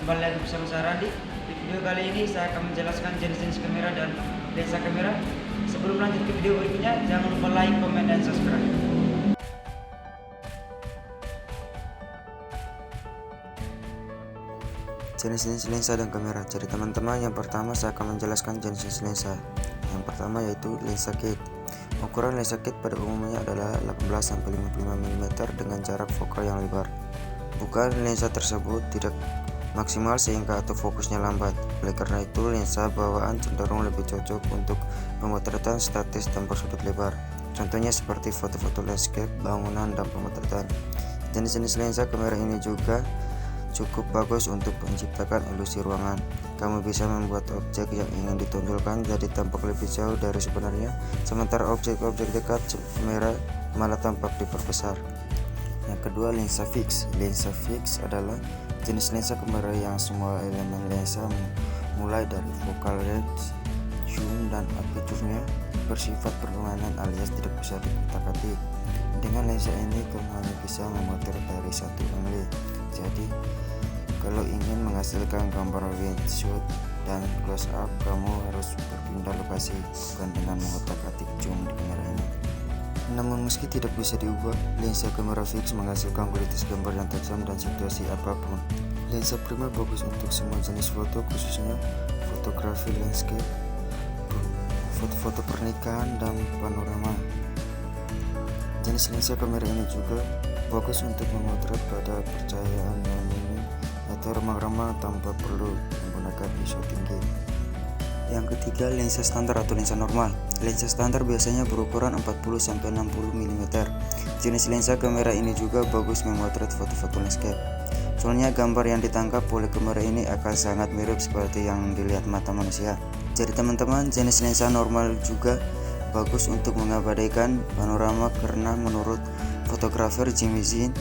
Kembali lagi bersama saya Randi. Di video kali ini saya akan menjelaskan jenis-jenis kamera dan lensa kamera. Sebelum lanjut ke video berikutnya, jangan lupa like, comment, dan subscribe. Jenis-jenis lensa dan kamera. Jadi teman-teman, yang pertama saya akan menjelaskan jenis-jenis lensa. Yang pertama yaitu lensa kit. Ukuran lensa kit pada umumnya adalah 18-55 mm dengan jarak fokal yang lebar. Bukan lensa tersebut tidak maksimal sehingga autofokusnya lambat. Oleh karena itu, lensa bawaan cenderung lebih cocok untuk pemotretan statis dan bersudut lebar. Contohnya seperti foto-foto landscape, bangunan, dan pemotretan. Jenis-jenis lensa kamera ini juga cukup bagus untuk menciptakan ilusi ruangan. Kamu bisa membuat objek yang ingin ditonjolkan jadi tampak lebih jauh dari sebenarnya, sementara objek-objek dekat kamera malah tampak diperbesar. Yang kedua, lensa fix. Lensa fix adalah jenis lensa kamera yang semua elemen lensa mulai dari focal length, zoom, dan aperture-nya bersifat permanen alias tidak bisa dikutak-atik. Dengan lensa ini kamu hanya bisa memotret dari satu angle. Jadi kalau ingin menghasilkan gambar wide shot dan close up, kamu harus berpindah lokasi, bukan dengan mengotak-atik zoom di kamera ini. Namun meski tidak bisa diubah, lensa kamera fix menghasilkan kualitas gambar yang tajam dan situasi apapun. Lensa prima bagus untuk semua jenis foto, khususnya fotografi landscape, foto-foto pernikahan, dan panorama. Jenis lensa kamera ini juga bagus untuk memotret pada percahayaan yang minim atau remang-remang tanpa perlu menggunakan ISO tinggi. Yang ketiga, lensa standar atau lensa normal. Lensa standar biasanya berukuran 40-60 mm. Jenis lensa kamera ini juga bagus memotret foto-foto landscape. Soalnya gambar yang ditangkap oleh kamera ini akan sangat mirip seperti yang dilihat mata manusia. Jadi teman-teman, jenis lensa normal juga bagus untuk mengabadikan panorama karena menurut fotografer Jimmy Zinn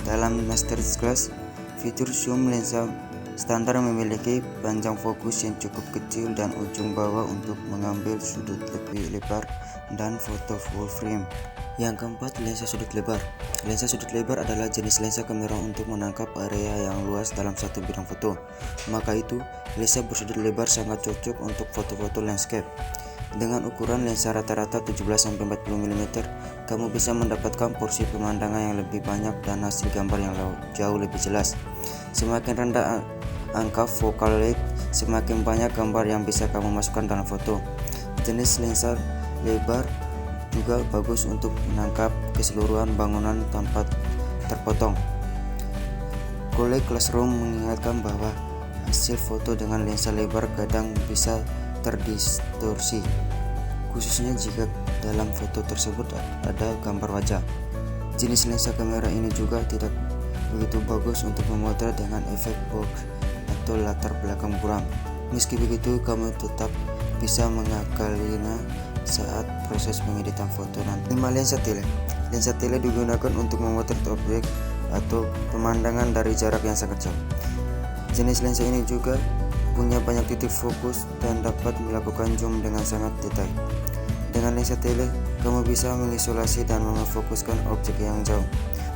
dalam masterclass, fitur zoom lensa standar memiliki panjang fokus yang cukup kecil dan ujung bawah untuk mengambil sudut lebih lebar dan foto full frame. Yang keempat, lensa sudut lebar. Lensa sudut lebar adalah jenis lensa kamera untuk menangkap area yang luas dalam satu bidang foto. Maka itu, lensa bersudut lebar sangat cocok untuk foto-foto landscape. Dengan ukuran lensa rata-rata 17-40 mm, kamu bisa mendapatkan porsi pemandangan yang lebih banyak dan hasil gambar yang jauh lebih jelas. Semakin rendah angka focal length, semakin banyak gambar yang bisa kamu masukkan dalam foto. Jenis lensa lebar juga bagus untuk menangkap keseluruhan bangunan tanpa terpotong. Kolej Classroom mengingatkan bahwa hasil foto dengan lensa lebar kadang bisa terdistorsi, khususnya jika dalam foto tersebut ada gambar wajah. Jenis lensa kamera ini juga tidak begitu bagus untuk memotret dengan efek box atau latar belakang buram. Meski begitu, kamu tetap bisa mengakalinya saat proses pengeditan foto nanti. 5. Lensa tele. Lensa tele digunakan untuk memotret objek atau pemandangan dari jarak yang sangat jauh. Jenis lensa ini juga punya banyak titik fokus dan dapat melakukan zoom dengan sangat detail. Dengan lensa tele, kamu bisa mengisolasi dan memfokuskan objek yang jauh.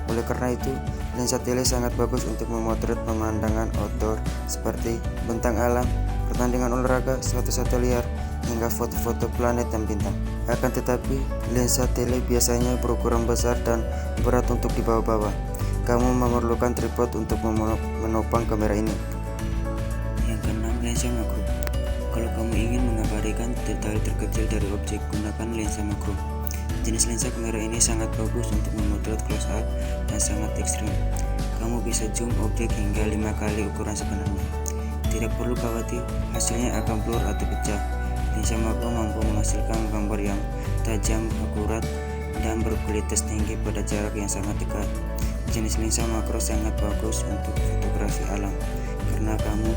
Oleh karena itu, lensa tele sangat bagus untuk memotret pemandangan outdoor seperti bentang alam, pertandingan olahraga, satwa-satwa liar, hingga foto-foto planet dan bintang. Akan tetapi, lensa tele biasanya berukuran besar dan berat untuk dibawa-bawa. Kamu memerlukan tripod untuk menopang kamera ini. Yang keenam, lensa makro. Kalau kamu ingin mengabadikan detail terkecil dari objek, gunakan lensa makro. Jenis lensa kamera ini sangat bagus untuk memotret close up dan sangat ekstrim. Kamu bisa zoom objek hingga 5 kali ukuran sebenarnya. Tidak perlu khawatir hasilnya akan blur atau pecah. Lensa makro mampu menghasilkan gambar yang tajam, akurat, dan berkualitas tinggi pada jarak yang sangat dekat. Jenis lensa makro sangat bagus untuk fotografi alam karena kamu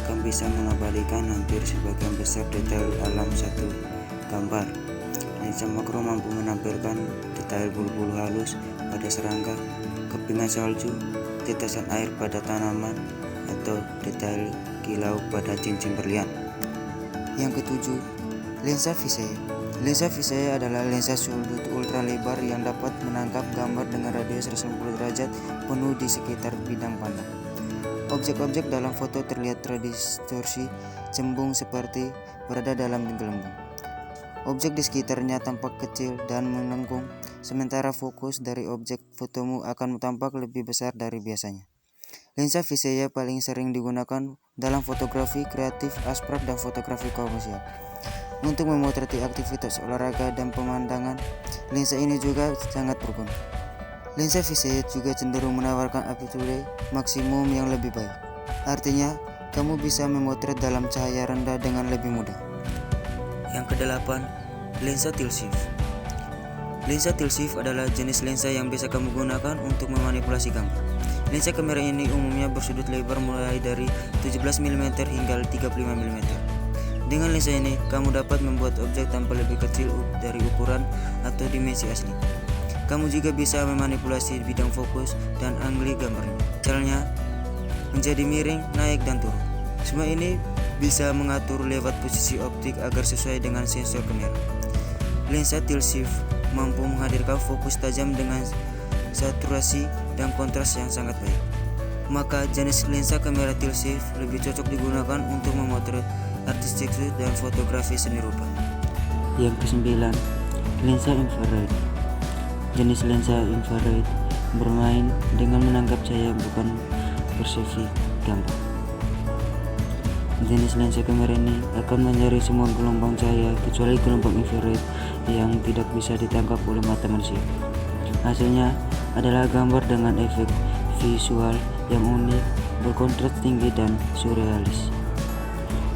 akan bisa mengabadikan hampir sebagian besar detail alam satu gambar. Lensa makro mampu menampilkan detail bulu-bulu halus pada serangga, kepingan salju, tetesan air pada tanaman, atau detail kilau pada cincin berlian. Yang ketujuh, lensa fisheye. Lensa fisheye adalah lensa sudut ultra lebar yang dapat menangkap gambar dengan radius 180 derajat penuh di sekitar bidang pandang. Objek-objek dalam foto terlihat terdistorsi, cembung seperti berada dalam gelembung. Objek di sekitarnya tampak kecil dan melengkung, sementara fokus dari objek fotomu akan tampak lebih besar dari biasanya. Lensa Visaya paling sering digunakan dalam fotografi kreatif, abstrak, dan fotografi komersial. Untuk memotret aktivitas olahraga dan pemandangan, lensa ini juga sangat berguna. Lensa Visaya juga cenderung menawarkan aperture maksimum yang lebih baik. Artinya, kamu bisa memotret dalam cahaya rendah dengan lebih mudah. Yang kedelapan, lensa tilt shift. Lensa tilt shift adalah jenis lensa yang bisa kamu gunakan untuk memanipulasi gambar. Lensa kamera ini umumnya bersudut lebar mulai dari 17 mm hingga 35 mm. Dengan lensa ini, kamu dapat membuat objek tampak lebih kecil dari ukuran atau dimensi asli. Kamu juga bisa memanipulasi bidang fokus dan angle gambarnya. Caranya menjadi miring, naik, dan turun. Semua ini bisa mengatur lewat posisi optik agar sesuai dengan sensor kamera. Lensa tilt shift mampu menghadirkan fokus tajam dengan saturasi dan kontras yang sangat baik. Maka jenis lensa kamera tilt shift lebih cocok digunakan untuk memotret arsitektur dan fotografi seni rupa. Yang kesembilan, lensa infrared. Jenis lensa infrared bermain dengan menangkap cahaya bukan persepsi gambar. Jenis lensa kamera ini akan mencari semua gelombang cahaya kecuali gelombang infrared yang tidak bisa ditangkap oleh mata manusia. Hasilnya adalah gambar dengan efek visual yang unik, berkontras tinggi dan surrealis.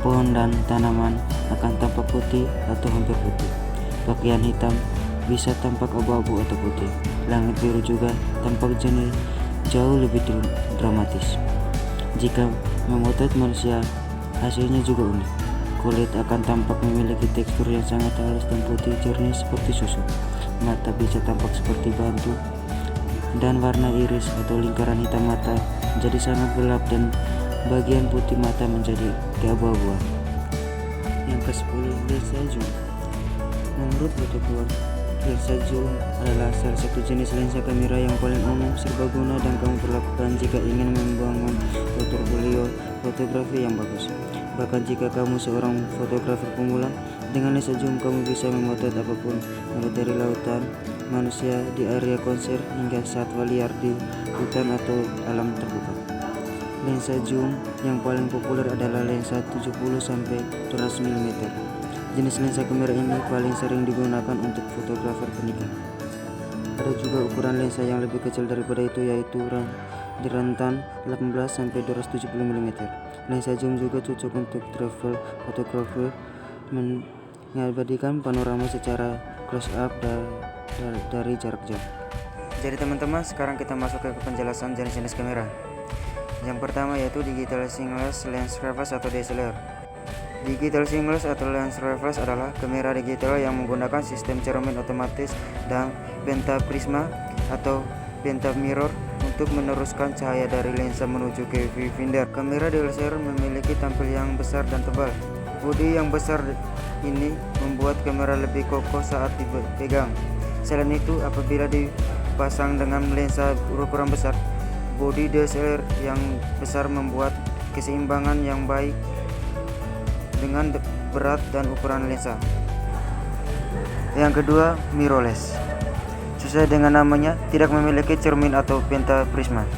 Pohon dan tanaman akan tampak putih atau hampir putih. Pakaian hitam bisa tampak abu-abu atau putih. Langit biru juga tampak jernih, jauh lebih dramatis. Jika memotret manusia, hasilnya juga unik. Kulit akan tampak memiliki tekstur yang sangat halus dan putih jernih seperti susu. Mata bisa tampak seperti batu, dan warna iris atau lingkaran hitam mata menjadi sangat gelap dan bagian putih mata menjadi keabu-abuan. Yang ke-10, lensa zoom. Menurut protokol, lensa zoom adalah salah satu jenis lensa kamera yang paling umum, serbaguna, dan kamu perlakukan jika ingin membangun portofolio fotografi yang bagus. Bahkan jika kamu seorang fotografer pemula, dengan lensa zoom kamu bisa memotret apapun, mulai dari lautan, manusia di area konser, hingga satwa liar di hutan atau alam terbuka. Lensa zoom yang paling populer adalah lensa 70-200 mm. Jenis lensa kamera ini paling sering digunakan untuk fotografer pernikahan. Ada juga ukuran lensa yang lebih kecil daripada itu, yaitu di rentan 18-270 mm. Lensa zoom juga cocok untuk travel photographer, mengabadikan panorama secara close up dari jarak jauh. Jadi teman-teman, sekarang kita masuk ke penjelasan jenis-jenis kamera. Yang pertama yaitu digital singless lens reverse atau DSLR. Digital singless atau lens reverse adalah kamera digital yang menggunakan sistem cermin otomatis dan pentaprisma atau pentamirror untuk meneruskan cahaya dari lensa menuju ke viewfinder. Kamera DSLR memiliki tampil yang besar dan tebal. Bodi yang besar ini membuat kamera lebih kokoh saat dipegang. Selain itu, apabila dipasang dengan lensa berukuran besar, bodi DSLR yang besar membuat keseimbangan yang baik dengan berat dan ukuran lensa. Yang kedua, mirrorless. Sesuai dengan namanya, tidak memiliki cermin atau pentaprisma.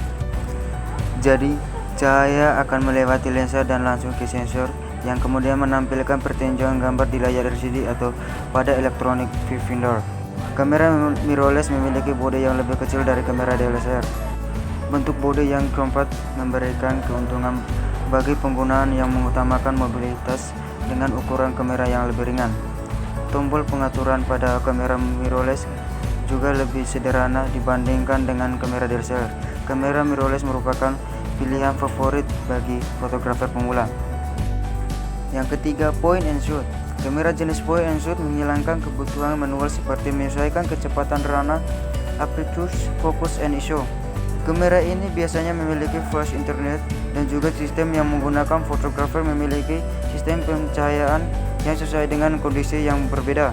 Jadi, cahaya akan melewati lensa dan langsung ke sensor yang kemudian menampilkan pertunjukan gambar di layar LCD atau pada electronic viewfinder. Kamera mirrorless memiliki bodi yang lebih kecil dari kamera DSLR. Bentuk bodi yang kompak memberikan keuntungan bagi penggunaan yang mengutamakan mobilitas dengan ukuran kamera yang lebih ringan. Tombol pengaturan pada kamera mirrorless juga lebih sederhana dibandingkan dengan kamera DSLR. Kamera mirrorless merupakan pilihan favorit bagi fotografer pemula. Yang ketiga, point and shoot. Kamera jenis point and shoot menghilangkan kebutuhan manual seperti menyesuaikan kecepatan rana, aperture, focus, and ISO. Kamera ini biasanya memiliki flash internet dan juga sistem yang menggunakan fotografer memiliki sistem pencahayaan yang sesuai dengan kondisi yang berbeda.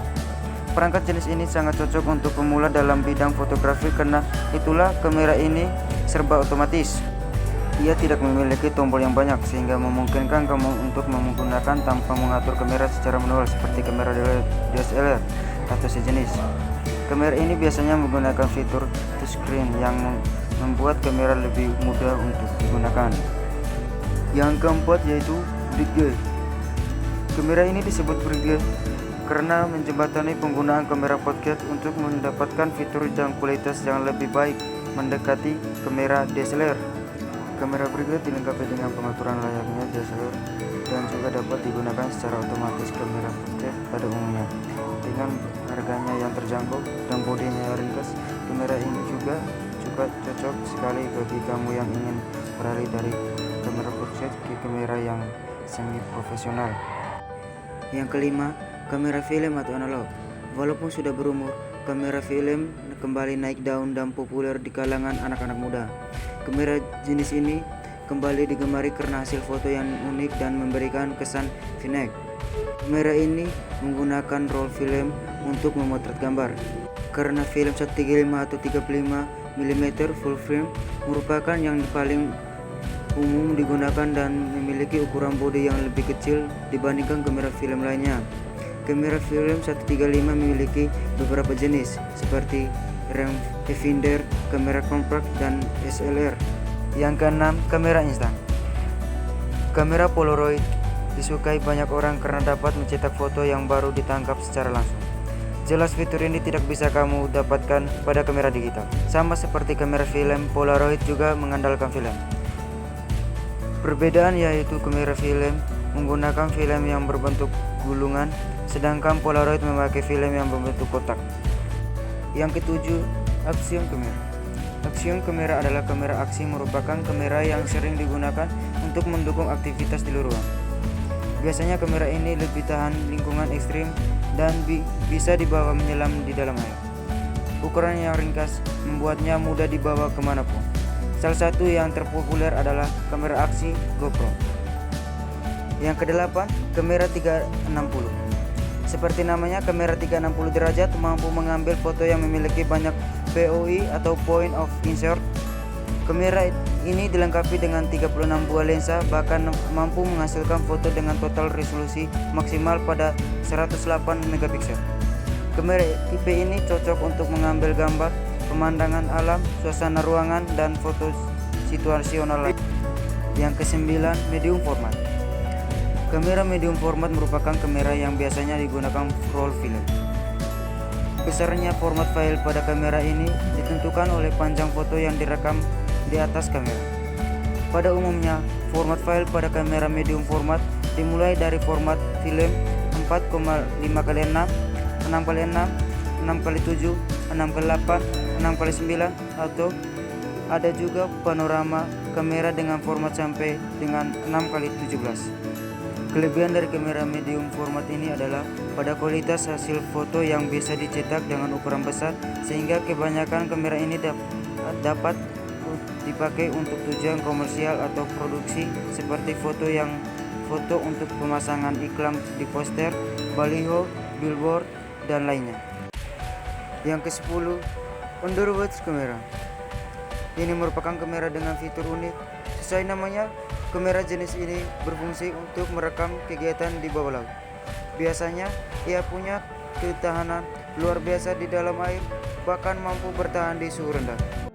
Perangkat jenis ini sangat cocok untuk pemula dalam bidang fotografi, karena itulah kamera ini serba otomatis. Ia tidak memiliki tombol yang banyak sehingga memungkinkan kamu untuk menggunakan tanpa mengatur kamera secara manual seperti kamera DSLR atau sejenis. Kamera ini biasanya menggunakan fitur touchscreen yang membuat kamera lebih mudah untuk digunakan. Yang keempat yaitu Bright Eye. Kamera ini disebut Bright Eye karena menjembatani penggunaan kamera podcast untuk mendapatkan fitur dan kualitas yang lebih baik mendekati kamera DSLR. Kamera Bright Eye dilengkapi dengan pengaturan layaknya DSLR dan juga dapat digunakan secara otomatis kamera podcast pada umumnya. Dengan harganya yang terjangkau dan bodinya ringkas, kamera ini juga cocok sekali bagi kamu yang ingin beralih dari kamera podcast ke kamera yang semi profesional. Yang kelima, kamera film atau analog. Walaupun sudah berumur, kamera film kembali naik daun dan populer di kalangan anak-anak muda. Kamera jenis ini kembali digemari karena hasil foto yang unik dan memberikan kesan vintage. Kamera ini menggunakan roll film untuk memotret gambar. Karena film 135 atau 35 mm full frame merupakan yang paling umum digunakan dan memiliki ukuran bodi yang lebih kecil dibandingkan kamera film lainnya. Kamera film 135 memiliki beberapa jenis seperti rangefinder, kamera kompak, dan SLR. Yang keenam, kamera instan. Kamera Polaroid disukai banyak orang karena dapat mencetak foto yang baru ditangkap secara langsung. Jelas fitur ini tidak bisa kamu dapatkan pada kamera digital. Sama seperti kamera film, Polaroid juga mengandalkan film. Perbedaan yaitu kamera film menggunakan film yang berbentuk gulungan, sedangkan Polaroid memakai film yang berbentuk kotak. Yang ketujuh, action kamera. Action kamera adalah kamera aksi, merupakan kamera yang sering digunakan untuk mendukung aktivitas di luar ruang. Biasanya kamera ini lebih tahan lingkungan ekstrim dan bisa dibawa menyelam di dalam air. Ukuran yang ringkas membuatnya mudah dibawa kemanapun. Salah satu yang terpopuler adalah kamera aksi GoPro. Yang kedelapan, kamera 360. Seperti namanya, kamera 360 derajat mampu mengambil foto yang memiliki banyak POI atau point of insert. Kamera ini dilengkapi dengan 36 buah lensa, bahkan mampu menghasilkan foto dengan total resolusi maksimal pada 108 megapiksel. Kamera tipe ini cocok untuk mengambil gambar pemandangan alam, suasana ruangan, dan foto situasional lain. Yang kesembilan, medium format. Kamera medium format merupakan kamera yang biasanya digunakan roll film. Besarnya format file pada kamera ini ditentukan oleh panjang foto yang direkam di atas kamera. Pada umumnya, format file pada kamera medium format dimulai dari format film 4,5x6, 6x6, 6x7, 6x8, 6x9, atau ada juga panorama kamera dengan format sampai dengan 6x17. Kelebihan dari kamera medium format ini adalah pada kualitas hasil foto yang bisa dicetak dengan ukuran besar, sehingga kebanyakan kamera ini dapat dipakai untuk tujuan komersial atau produksi seperti foto untuk pemasangan iklan di poster, baliho, billboard, dan lainnya. Yang ke-10, underwater kamera. Ini merupakan kamera dengan fitur unik. Sesuai namanya, kamera jenis ini berfungsi untuk merekam kegiatan di bawah laut. Biasanya, ia punya ketahanan luar biasa di dalam air, bahkan mampu bertahan di suhu rendah.